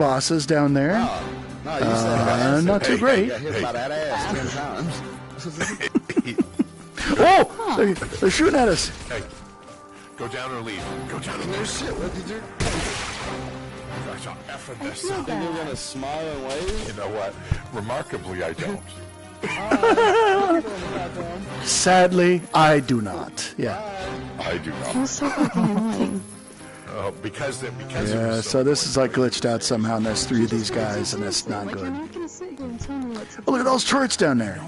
bosses down there. No, you said not too great. Got hit by that ass 10 times. Oh! They're shooting at us. Hey, go down or leave. Go down or leave. No shit, what did you... Gosh, I'm effing this You up. gonna smile and wave? You know what? Remarkably, I don't. Sadly, I do not. Yeah. I do not. That's so fucking annoying. Because it Yeah, was so this is like glitched out somehow, and there's 3 of these guys, and that's not Like, good. you're not gonna sit here and tell me what to do. Oh, look at those turrets down there.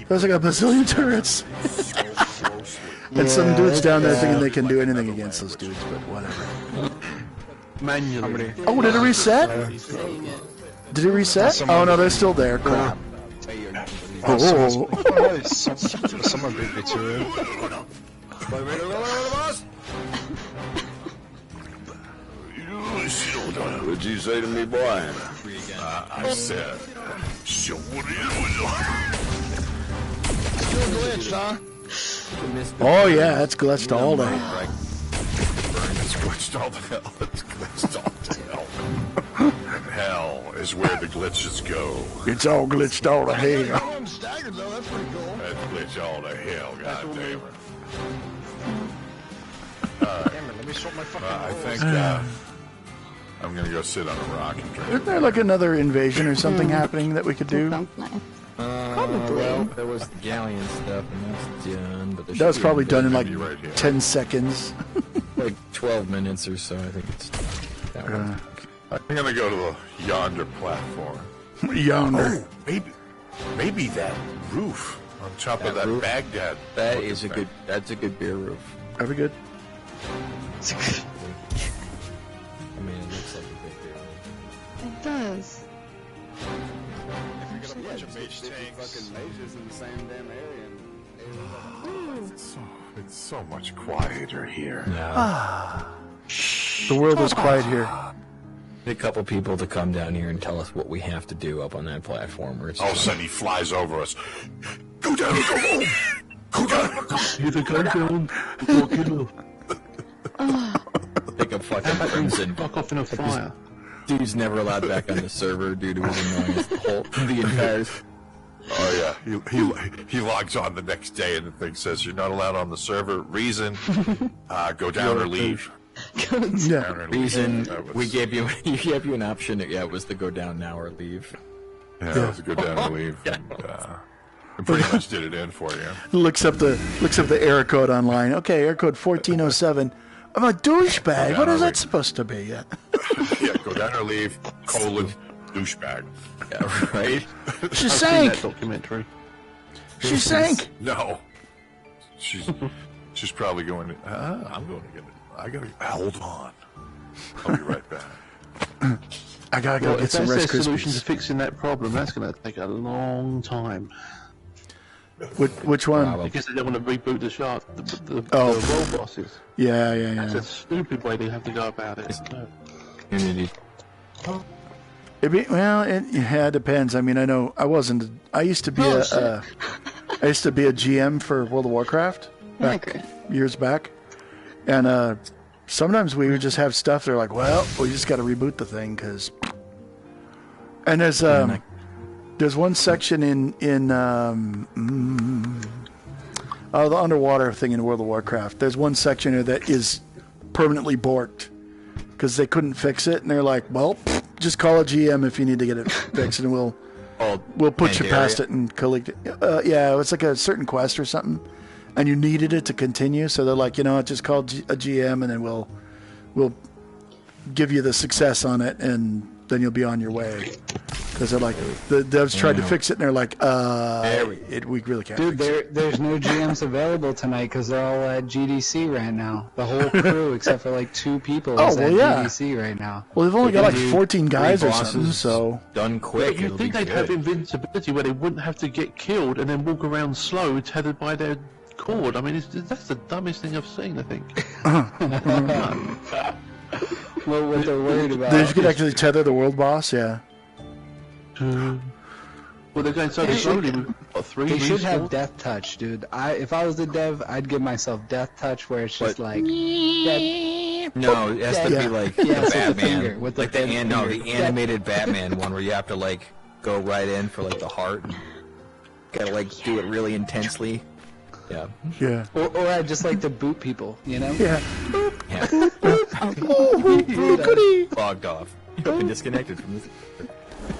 There's like a bazillion turrets. And some dudes down there thinking they can do anything against those dudes, but whatever. Manually. Oh, did it reset? Did it reset? Oh no, they're still there. Crap. Oh. Someone beat me to it. What'd you say to me, boy? I said, show what it Still glitched, huh? Oh yeah, that's glitched all day. It's glitched all to hell. It's glitched all to hell. Hell is where the glitches go. It's all glitched all to hell. I'm staggered, though. That's pretty cool. That's glitch all to hell, goddamn it. Let me sort my fucking I think I'm gonna go sit on a rock and drink. Isn't there like another invasion or something happening that we could do? Sounds nice. Well, there was the galleon stuff, and that's done. But That was probably done in like Right here. 10 seconds. like 12 minutes or so. I think it's that one. I'm gonna go to the yonder platform. Yonder. Oh, maybe that roof on top of that roof? Baghdad. That is a good. That's a good beer roof. Are we good? I mean, it looks like a good beer roof. It does. Fucking mages in the same damn area. It's so much quieter here. Yeah. The world is quiet here. A couple people to come down here and tell us what we have to do up on that platform. Where it's All of a sudden, he flies over us. Go down and go home. Go down and go home. You think I'm down? Go kill him. pick up fucking crimson. Fuck off in a fire. Dude's never allowed back on the server. Dude was annoying as the entire. Oh yeah, he logs on the next day and the thing says you're not allowed on the server. Reason, go down or leave. Yeah. Down or leave. Reason That was- we gave you you an option. Yeah, it was to go down now or leave. Yeah, it was to go down or leave. And, it pretty much did it in for you. Looks up the error code online. Okay, error code 1407. I'm a douchebag. What is that supposed to be? Yeah. Yeah, go down or leave. Colon douchebag. Yeah, right. She I've seen sank. that documentary. She sank. No, she's probably going. I'm going to get it. I gotta hold on. I'll be right back. I gotta go Well, get if some that's Rice their solution to Krispies. fixing that problem, that's going to take a long time. Which one? Because they don't want to reboot the shard, the Oh. world bosses. Yeah, yeah, That's yeah. a stupid way they have to go about it. No. Community. Yeah, it depends. I mean, I know I used to be a GM for World of Warcraft years back, and sometimes we would just have stuff. They're like, well, we just got to reboot the thing because. And there's one section in the underwater thing in World of Warcraft. There's one section here that is permanently borked because they couldn't fix it, and they're like, well, just call a GM if you need to get it fixed, and we'll put you past it and collect it. Yeah, it was like a certain quest or something, and you needed it to continue. So they're like, just call a GM, and then we'll give you the success on it, and then you'll be on your way. Because they're like, the devs tried to fix it, and they're like, we really can't Dude, fix it. there's no GMs available tonight because they're all at GDC right now. The whole crew, except for like 2 people, is at GDC right now. Well, they've only got like do 14 guys or bosses something, so... Done quick. But you'd think they'd have invincibility where they wouldn't have to get killed and then walk around slow, tethered by their cord. I mean, that's the dumbest thing I've seen, I think. Well, what they're worried about. They could actually tether the world boss, yeah. Well, they're going so slowly. We've got 3 They should respawns. have death touch, dude. If I was the dev, I'd give myself death touch where it's just like death. No, it has to be like the Yes, with the Batman, finger, with the like thin finger. the animated Batman one where you have to like go right in for like the heart. And gotta like do it really intensely. Yeah. Yeah. Or I just like to boot people, you know? Yeah. Yeah. Fogged off. You've been disconnected from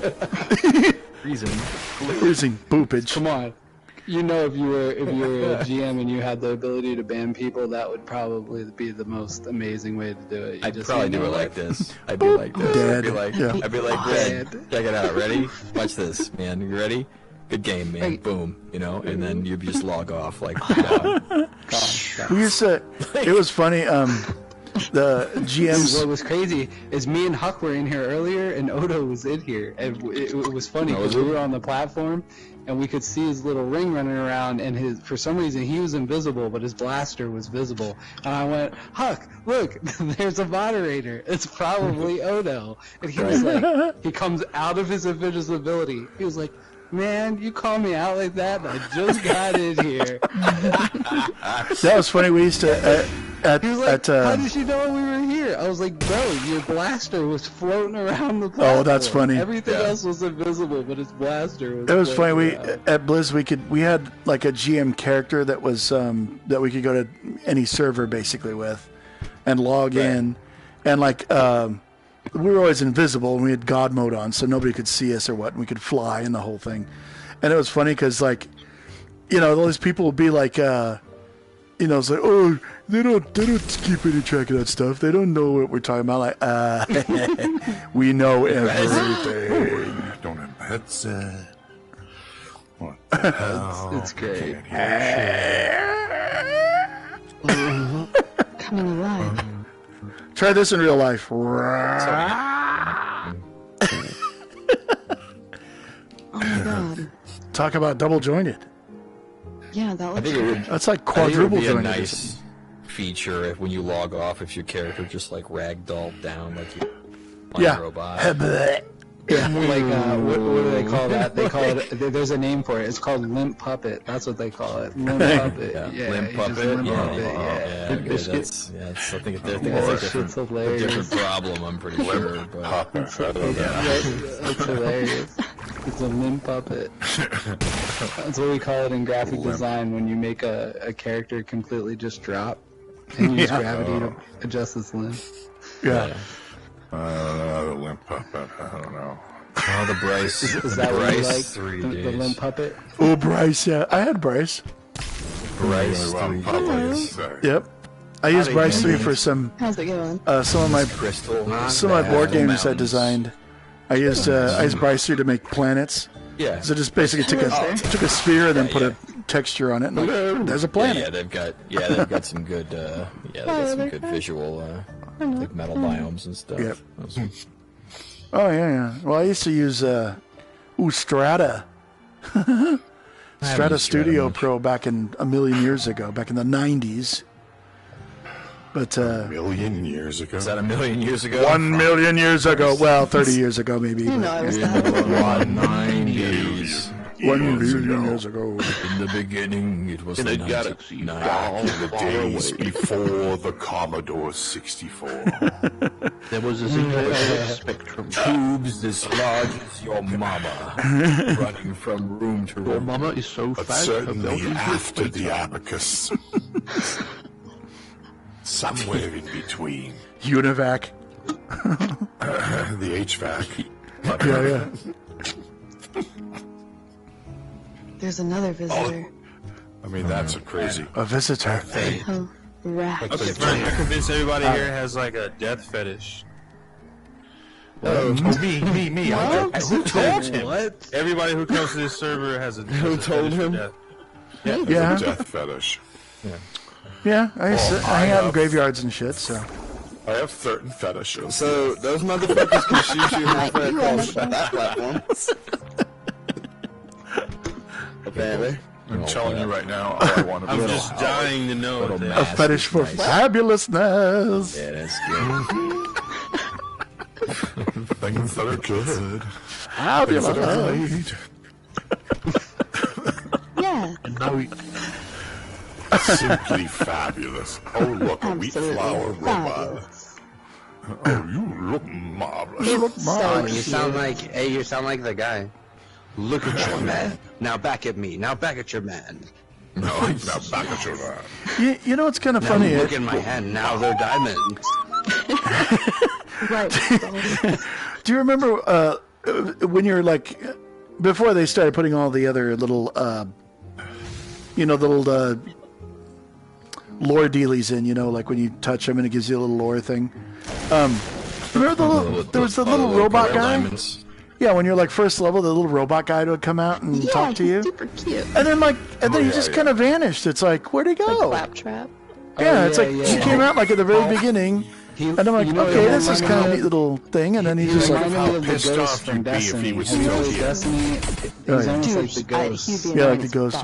this reason. Losing boopage. Come on. You know, if you were a GM and you had the ability to ban people, that would probably be the most amazing way to do it. I'd probably do it like this. I'd be like this. Dead. I'd be like, Dead. check it out. Ready? Watch this, man. You ready? Good game, man. Right. Boom. You know, and then you just log off like. We used to. It was funny. The GMs. What was crazy is me and Huck were in here earlier, and Odo was in here, and it was funny because we were on the platform, and we could see his little ring running around, and for some reason he was invisible, but his blaster was visible. And I went, Huck, look, there's a moderator. It's probably Odo. And he was like, he comes out of his invisibility. He was like, man, you call me out like that? I just got in here. That was funny. We used to He was like, how did you know we were here? I was like, bro, your blaster was floating around the platform. Oh, that's funny. Everything else was invisible, but his blaster was. It was funny. We around. at Blizz we had like a GM character that was that we could go to any server basically with, and log in, and like we were always invisible and we had God mode on, so nobody could see us or what, and we could fly and the whole thing. And it was funny because like, you know, all these people would be like, you know, it's like, oh, they don't keep any track of that stuff. They don't know what we're talking about. Like, we know everything. Don't have headset. What? It's great. Coming alive. Try this in real life. Oh my god. Talk about double jointed. Yeah, that I looks think it would. That's like I think it would quadruple be a jointed. nice feature if when you log off, if your character just like ragdolled down like you on Yeah. a robot. Like, what do they call that? They call it. There's a name for it. It's called limp puppet. That's what they call it. Limp puppet. Yeah, limp you just puppet. limp Yeah, puppet, yeah, good. That's I think it's a shit's different, hilarious. a different problem. I'm pretty sure. But That's hilarious. It's a limp puppet. That's what we call it in graphic design when you make a character completely just drop and use gravity to adjust its limb. Yeah. The limp puppet. I don't know. oh, the Bryce. Is that what you Bryce like? 3 The days. limp puppet? Oh, Bryce. Yeah, I had Bryce. Bryce Well, 3 probably days. is, Yep. I used Bryce 3 for some How's it going? some of my Crystal. board games I Mountains. designed. I used Bryce 3 to make planets. Yeah. So just basically took a sphere and then put a texture on it. And like, there's a planet. Yeah, they've got some good visual like metal biomes and stuff. Yep. Those- Oh yeah. Well, I used to use Strata. Strata used Studio Strata much. Pro back in a million years ago, back in the 90s. But A million years ago. Is that a million years ago? 1 million years ago. Well, 30 years ago maybe. You but know I was that. 190s. 1 million years ago. In the beginning, it was In the a galaxy far, The far days away, before the Commodore 64. there was a single spectrum. tubes as large as your mama, running from room to Your room. mama is so But fat, her certainly belt is after with the weight. abacus. Somewhere in between. UNIVAC. The HVAC. Yeah. There's another visitor. I mean, that's a crazy. A visitor. Oh, rat. Okay, fine. I convinced everybody here has like a death fetish. Oh, me. Who told him? What? Everybody who comes to this server has a who told him? Yeah. Death fetish. Yeah. I hang out in graveyards and shit, so. I have certain fetishes. So those motherfuckers can shoot you in the foot across that platform. Apparently. I'm telling you right now, all I want to I'm be just dying to know Little that. A massive fetish for nice- fabulousness. Yeah, that's good. things that are good. Things that are Fabulous. right. Yeah. And now Simply fabulous. Oh, look, a wheat Absolutely flour robot. fabulous. Oh, you look marvelous. So You sound like, hey, you sound like the guy. Look at your man. Now back at me. Now back at your man. No, now back at your man. You know what's kind of Now funny? look in my hand. Now they're diamonds. right. Do you remember when you're like, before they started putting all the other little, little lore dealies in, like when you touch them and it gives you a little lore thing. Remember there was the little robot guy? Diamonds. Yeah, when you're like first level, the little robot guy would come out and talk to you. Super cute. And then he just kind of vanished. It's like, where'd he go? Like Claptrap. Yeah, it's like he came out like at the very beginning. And I'm like, you know, okay, it this is kind of a reminded neat little thing. And then he He just like, reminded me of the pissed ghost off from you'd be if Destiny. he was Have you still played here. Destiny? He's yeah. almost Dude, like the ghost. he'd be Yeah, like annoying the as ghost,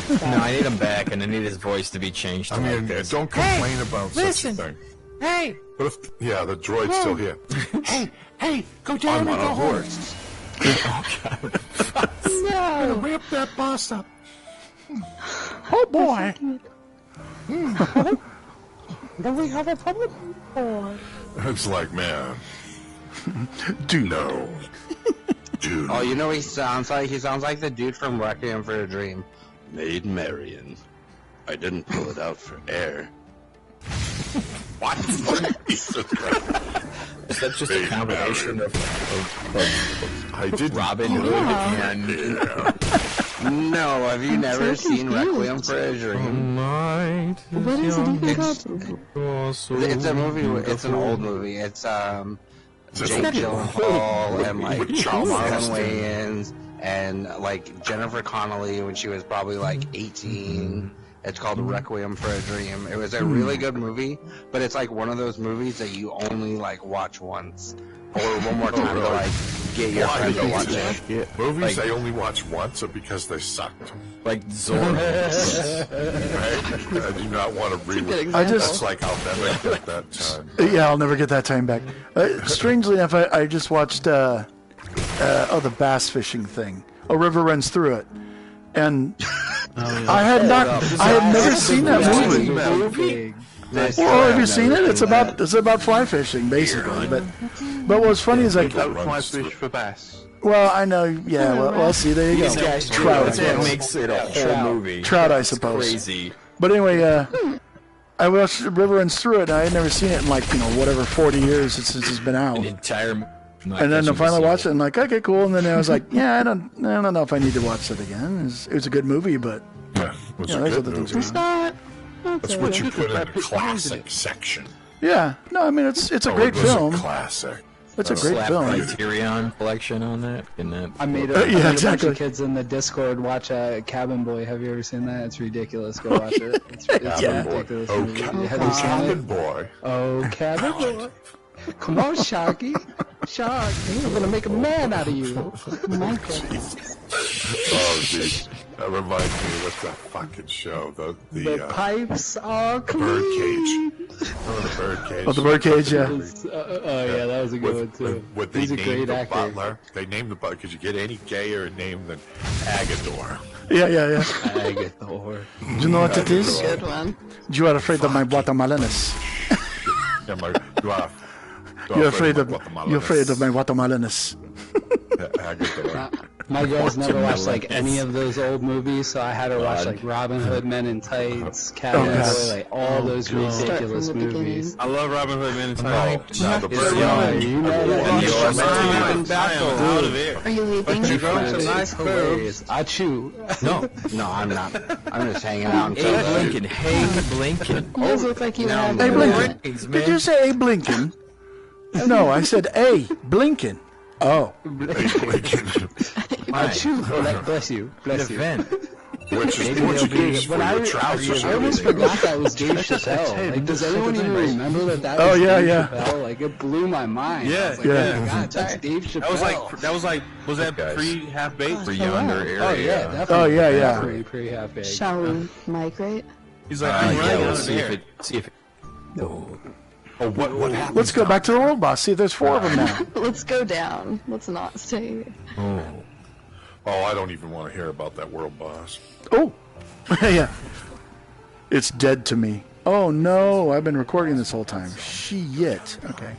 fuck. No, I need him back, and I need his voice to be changed. I to mean, like this. don't complain about such a thing. Hey, But if, yeah, the droid's still here. hey, go down and go home. No. Ramp that boss up. oh boy. Then we have a public. It's like, man, Dude. no. Dude. Oh, you know what he sounds like? He sounds like the dude from Requiem for a Dream. Maid Marian. I didn't pull it out for air. What? Jesus Christ. Is that just a Big combination of I did Robin Hood and Yeah. No, have you never so seen confused. Requiem for a Dream? What is it even called? It's a movie. It's an old movie. It's Jake Gyllenhaal and like Charles Marlon Heston. Wayans and like Jennifer Connelly when she was probably like 18. It's called Requiem for a Dream. It was a really good movie, but it's like one of those movies that you only like watch once or one more time to like get your Why friend do to you watch do it. that? Movies I only watch once are because they sucked. like Zorro. Right? I do not want to Good relive. example. It's like I'll never get that time. Yeah, I'll never get that time back. Strangely enough, I just watched the bass fishing thing. A river runs through it, and I had never seen that movie. Well, have you seen it? It's about fly fishing basically. But what's funny is like, Don't fly fish for bass. well, I know, yeah. Well, see, there you go. Trout, That makes it a whole movie. Trout, I It's suppose. Crazy. But anyway, I watched River Runs Through It, and I had never seen it in like whatever 40 years since it's been out. An entire. And then I finally watched it, and like, okay, cool. And then I was like, yeah, I don't know if I need to watch it again. It was a good movie, but Yeah, it was Yeah, a there's good other things movie. It's not. That's what you put in the classic section. yeah, no, I mean it's a Oh, great it was film. A classic. It's a great Slap film. Criterion collection on that. In that. I made Yeah, a bunch exactly. of kids in the Discord watch Cabin Boy. Have you ever seen that? It's ridiculous. Go watch it. It's Yeah. a ridiculous Oh, movie. Have you seen Cabin it? Boy. Oh, Cabin Boy. Come on, Sharky. Shark, I'm gonna make a man out of you. Oh, geez. That reminds me of what's that fucking show? The pipes are clean. Birdcage. Oh, the Birdcage. Oh, the Birdcage, yeah. Oh yeah, that was a good one too. What they He's a named great the actor. butler. They named the butler. Could you get any gayer name than Agador? Yeah. Agathor. Do you know what it is? Good one. You are afraid of my watermelons. Yeah, You're afraid of my watermelons. Agador. My girls never watched like any of those old movies, so I had her watch like Robin Hood, Men in Tights, Cabin Boy, like all those ridiculous Start from the movies. I love Robin Hood, man. It's tight. Now the It's Birdcage. young, you know that. And yours, I am out of it. Are you leaving? But you grow some It's nice hilarious. boobs. I chew. No. No, I'm not. I'm just hanging out. Hey Blinken. Hey Blinken. You guys look like you have. Hey, Blinken. Thanks, Did man. you say A. Blinken? No, I said A. Blinken. Oh. I chew. Bless you. Bless you. Event. Which is Maybe they'll Portuguese be- for but your trousers. I almost forgot that was Dave Chappelle. Like, does anyone even remember that Oh, was yeah, Dave yeah. Chappelle? Like, it blew my mind. Yeah, I was like, yeah. oh my god, that's Dave Chappelle. Was that Guys. pre-half baked? For younger area. Oh yeah, definitely. Oh, yeah, yeah. Pretty half baked. Shall we migrate? He's like, Yeah, right we'll out see there. if it. See if it. Oh, what happened? Let's go back to the world boss. See if there's 4 of them now. Let's go down. Let's not stay here. Oh, I don't even want to hear about that world boss. Oh. Yeah. It's dead to me. Oh no, I've been recording this whole time. Shit. Okay.